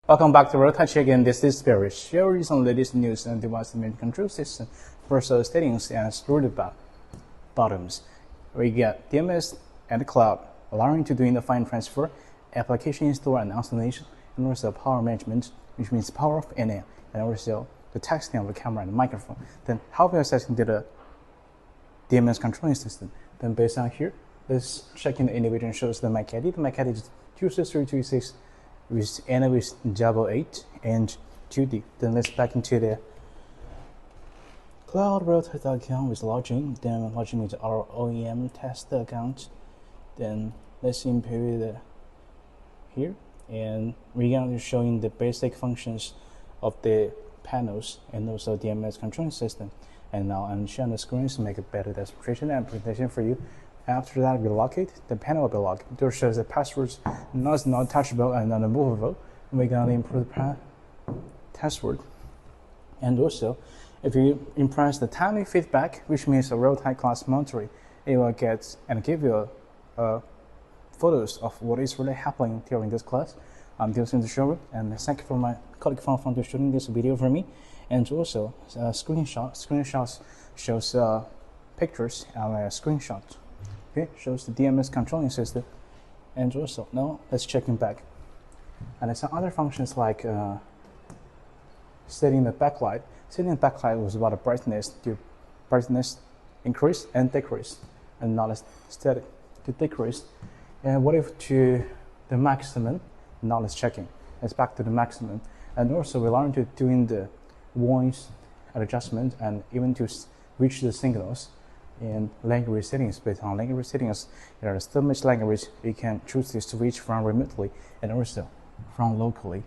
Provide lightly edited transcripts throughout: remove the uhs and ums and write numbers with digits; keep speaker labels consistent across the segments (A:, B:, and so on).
A: Welcome back to Riotouch again. This is Barry, sharing some latest news and device management control system for settings and screw bottoms. We get DMS and the cloud, allowing to doing the file transfer, application install and installation, and also power management, which means power off and on, and also the texting of the camera and the microphone. Then how we are setting the DMS controlling system. Then based on here, let's check in the individual shows the MAC ID. The MAC ID is 26326. With N with 88 and 2D. Then let's back into the cloud Riotouch.com with login. Then login with our OEM test account. Then let's input it here, and we're going to showing the basic functions of the panels and also DMS controlling system. And now I'm sharing the screen to make a better demonstration and presentation for you. After that, we lock it. The panel will be locked. It shows the passwords not touchable and not movable. We're going to improve the password. And also, if you impress the timely feedback, which means a real-time class monitoring, it will get and give you photos of what is really happening during this class. I'm using the show, and thank you for my colleague for shooting this video for me. And also, screenshots shows pictures and screenshots. Okay, shows the DMS controlling system. And also, now let's check in back. And there's some other functions like setting the backlight. Setting the backlight was about the brightness increase and decrease. And now let's set it to decrease. And what if to the maximum? Now let's checking. It's back to the maximum. And also we learned to doing the voice adjustment and even to reach the signals. In language settings, based on language settings, there are so much language you can choose to switch from remotely and also from locally.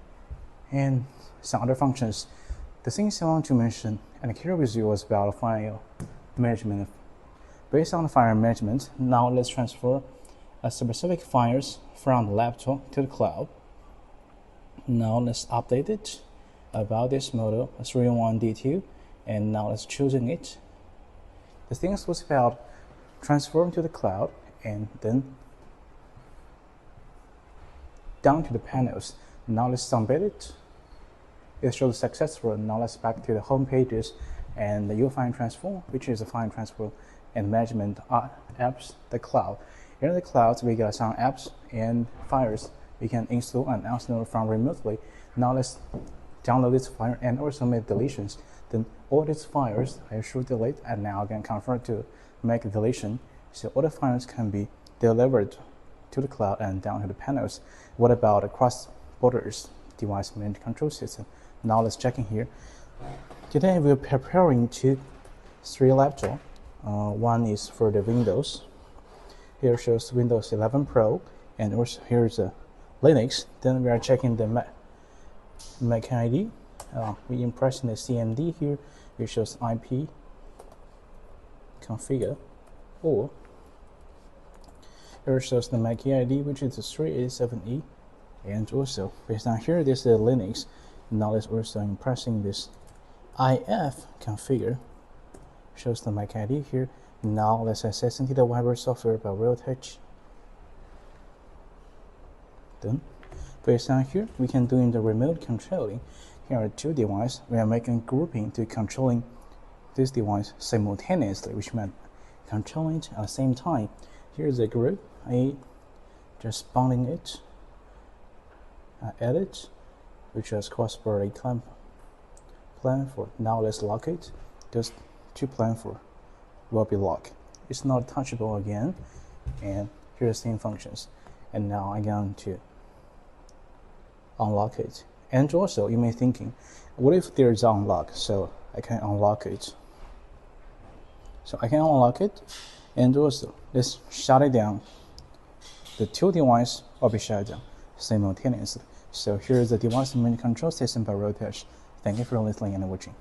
A: And some other functions. The things I want to mention and share with you was about file management. Based on the file management, now let's transfer specific files from the laptop to the cloud. Now let's update it about this model 301D2, and now let's choosing it. The things was about transform to the cloud and then down to the panels. Now let's submit it. It shows successful. Now let's back to the home pages and the file transform, which is the file transfer and management apps, the cloud. In the clouds, we got some apps and files we can install and install from remotely. Now let's download this file and also make deletions. Then all these files I should delete, and now I can convert to make a deletion. So all the files can be delivered to the cloud and down to the panels. What about the cross borders device management control system? Now let's check in here. Today we're preparing three laptops. One is for the Windows. Here shows Windows 11 Pro, and also here's a Linux. Then we are checking the MAC ID. We impressing the CMD here, which shows IP configure, or here shows the MAC ID, which is the 387E, and also based on here this is Linux. Now let's also impressing this IF configure, shows the MAC ID here. Now let's access into the WebWare software by Riotouch. Then based on here we can do in the remote controlling. Here are two devices. We are making grouping to controlling this device simultaneously, which meant controlling it at the same time. Here's a group. I just bonding it. Edit, which is cross-border clamp plan for. Now let's lock it. Those two plan for will be locked. It's not touchable again. And here's the same functions. And now I'm going to unlock it. And also, you may thinking, what if there is unlock? So I can unlock it. So I can unlock it, and also let's shut it down. The two devices will be shut down simultaneously. So here's the device management control system by Riotouch. Thank you for listening and watching.